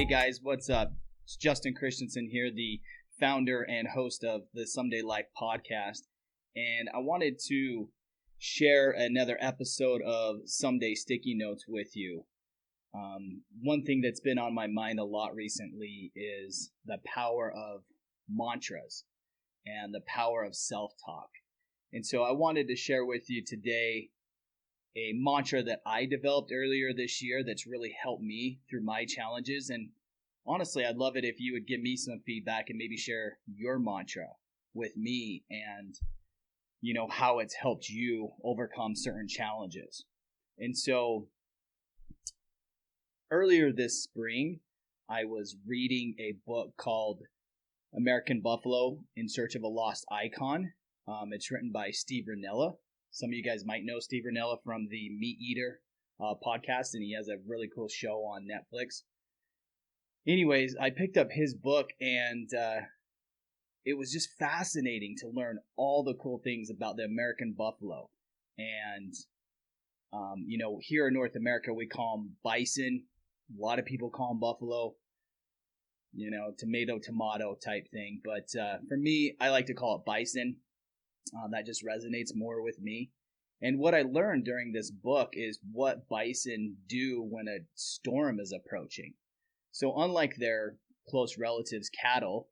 Hey guys, what's up? It's Justin Christensen here, the founder and host of the Someday Life podcast. And I wanted to share another episode of Someday Sticky Notes with you. One thing that's been on my mind a lot recently is the power of mantras and the power of self-talk. And so I wanted to share with you today a mantra that I developed earlier this year that's really helped me through my challenges. And honestly, I'd love it if you would give me some feedback and maybe share your mantra with me and, how it's helped you overcome certain challenges. And so earlier this spring, I was reading a book called American Buffalo in Search of a Lost Icon. It's written by Steve Rinella. Some of you guys might know Steve Rinella from the Meat Eater podcast, and he has a really cool show on Netflix. Anyways, I picked up his book, and it was just fascinating to learn all the cool things about the American buffalo. And, here in North America, we call them bison. A lot of people call them buffalo, tomato type thing. But for me, I like to call it bison. That just resonates more with me. And what I learned during this book is what bison do when a storm is approaching. So unlike their close relatives, cattle,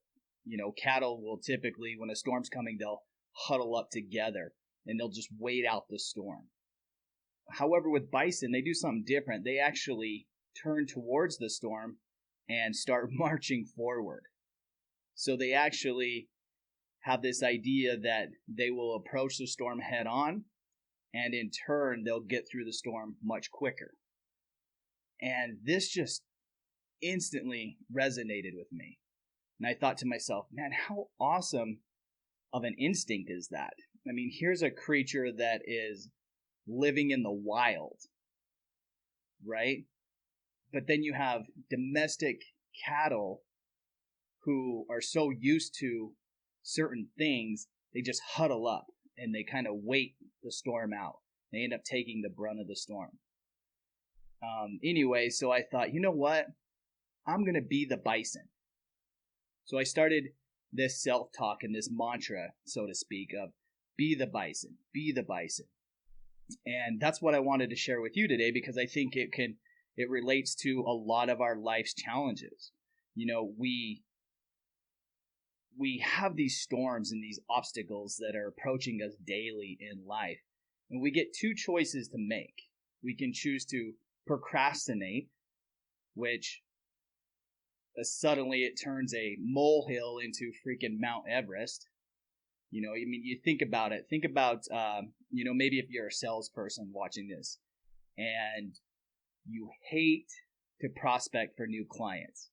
cattle will typically, when a storm's coming, they'll huddle up together and they'll just wait out the storm. However, with bison, they do something different. They actually turn towards the storm and start marching forward. So they actually have this idea that they will approach the storm head on, and in turn, they'll get through the storm much quicker. And this just instantly resonated with me. And I thought to myself, man, how awesome of an instinct is that? I mean, here's a creature that is living in the wild, right? But then you have domestic cattle who are so used to certain things, they just huddle up and they kind of wait the storm out. They end up taking the brunt of the storm. Anyway, so I thought, you know what? I'm going to be the bison. So I started this self-talk and this mantra, so to speak, of be the bison, be the bison. And that's what I wanted to share with you today because I think it relates to a lot of our life's challenges. We have these storms and these obstacles that are approaching us daily in life. And we get two choices to make. We can choose to procrastinate, which suddenly it turns a molehill into freaking Mount Everest. You think about it. Think about, maybe if you're a salesperson watching this and you hate to prospect for new clients.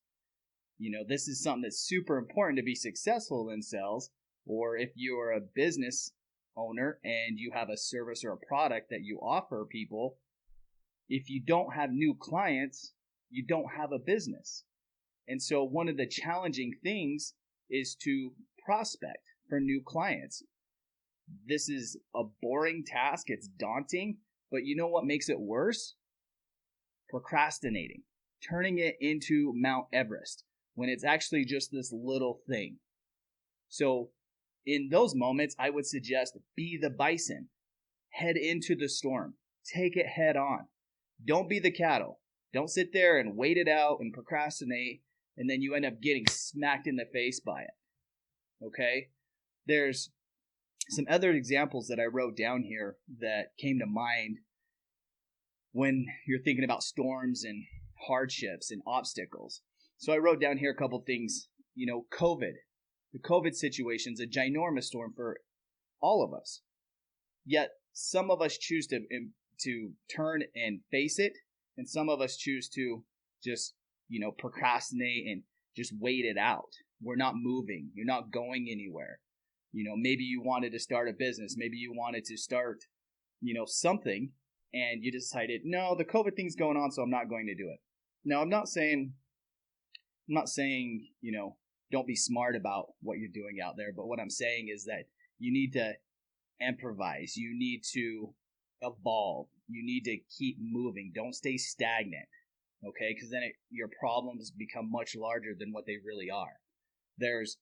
This is something that's super important to be successful in sales. Or if you're a business owner and you have a service or a product that you offer people, if you don't have new clients, you don't have a business. And so one of the challenging things is to prospect for new clients. This is a boring task. It's daunting. But you know what makes it worse? Procrastinating, turning it into Mount Everest, when it's actually just this little thing. So in those moments, I would suggest be the bison. Head into the storm. Take it head on. Don't be the cattle. Don't sit there and wait it out and procrastinate, and then you end up getting smacked in the face by it. Okay? There's some other examples that I wrote down here that came to mind when you're thinking about storms and hardships and obstacles. So I wrote down here a couple things. COVID. The COVID situation is a ginormous storm for all of us. Yet some of us choose to turn and face it, and some of us choose to just, procrastinate and just wait it out. We're not moving. You're not going anywhere. Maybe you wanted to start a business. Maybe you wanted to start, something, and you decided, no, the COVID thing's going on, so I'm not going to do it. Now, I'm not saying, don't be smart about what you're doing out there. But what I'm saying is that you need to improvise. You need to evolve. You need to keep moving. Don't stay stagnant. okay? Because then your problems become much larger than what they really are. There's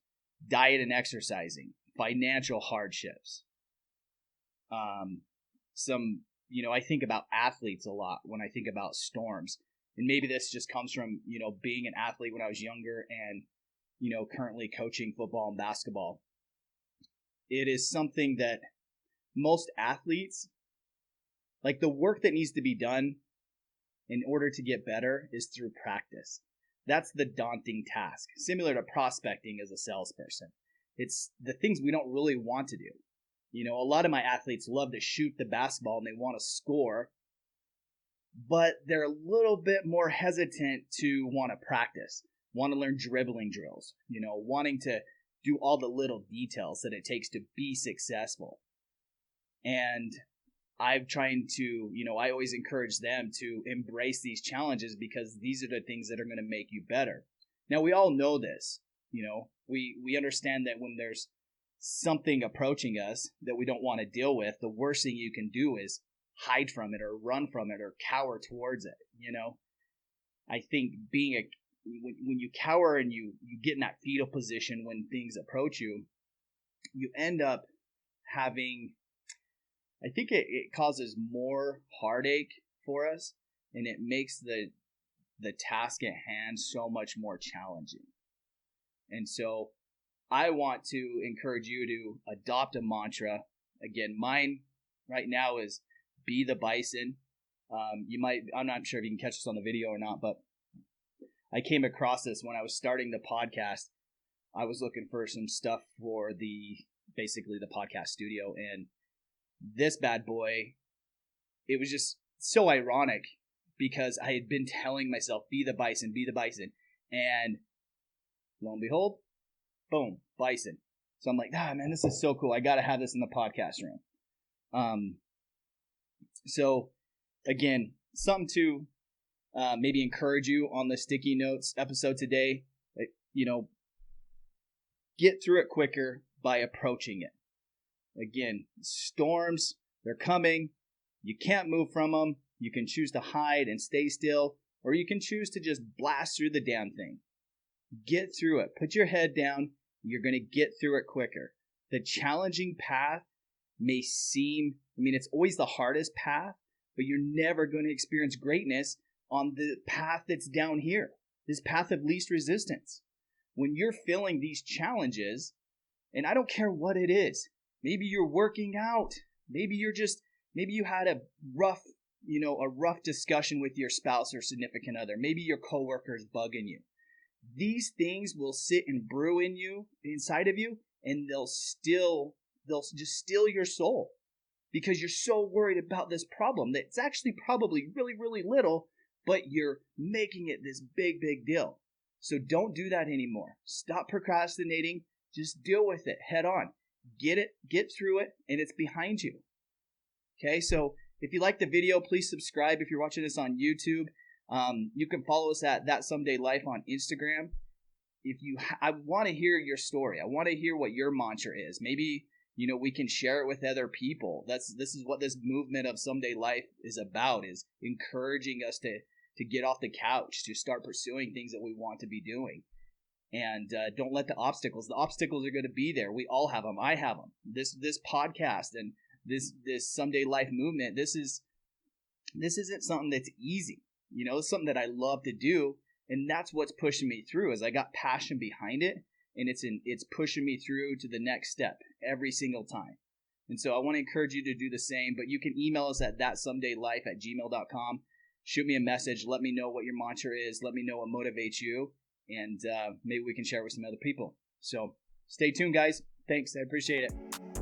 diet and exercising, financial hardships, I think about athletes a lot when I think about storms. And maybe this just comes from, being an athlete when I was younger and, currently coaching football and basketball. It is something that most athletes, like the work that needs to be done in order to get better is through practice. That's the daunting task, similar to prospecting as a salesperson. It's the things we don't really want to do. A lot of my athletes love to shoot the basketball and they want to score, but they're a little bit more hesitant to want to practice, want to learn dribbling drills, wanting to do all the little details that it takes to be successful. And I'm trying to, I always encourage them to embrace these challenges because these are the things that are going to make you better. Now, we all know this, we understand that when there's something approaching us that we don't want to deal with, the worst thing you can do is hide from it or run from it or cower towards it. I think when you cower and you get in that fetal position when things approach you, you end up having, I think it causes more heartache for us, and it makes the task at hand so much more challenging. And so I want to encourage you to adopt a mantra. Again, mine right now is be the Bison. I'm not sure if you can catch this on the video or not, but I came across this when I was starting the podcast. I was looking for some stuff for basically the podcast studio, and this bad boy, it was just so ironic because I had been telling myself, be the Bison, and lo and behold, boom, Bison. So I'm like, man, this is so cool. I got to have this in the podcast room. So again, something to maybe encourage you on the sticky notes episode today. Get through it quicker by approaching it. Again, storms, they're coming. You can't move from them. You can choose to hide and stay still, or you can choose to just blast through the damn thing. Get through it. Put your head down. You're going to get through it quicker. The challenging path may seem, it's always the hardest path, but you're never going to experience greatness on the path that's down here, this path of least resistance. When you're feeling these challenges, and I don't care what it is, maybe you're working out, maybe you had a rough discussion with your spouse or significant other, maybe your coworker is bugging you. These things will sit and brew inside of you, and they'll just steal your soul because you're so worried about this problem that it's actually probably really, really little, but you're making it this big, big deal. So don't do that anymore. Stop procrastinating. Just deal with it head on. Get through it, and it's behind you. Okay, so if you like the video, please subscribe. If you're watching this on YouTube, you can follow us at That Someday Life on Instagram. I want to hear your story. I want to hear what your mantra is. Maybe, we can share it with other people. This is what this movement of Someday Life is about, is encouraging us to get off the couch, to start pursuing things that we want to be doing. And don't let the obstacles are going to be there. We all have them. I have them. This podcast and this Someday Life movement, this isn't something that's easy. It's something that I love to do, and that's what's pushing me through. Is I got passion behind it, and it's pushing me through to the next step every single time. And so I want to encourage you to do the same. But you can email us at thatsomedaylife@gmail.com. Shoot me a message. Let me know what your mantra is. Let me know what motivates you, and maybe we can share it with some other people. So stay tuned, guys. Thanks. I appreciate it.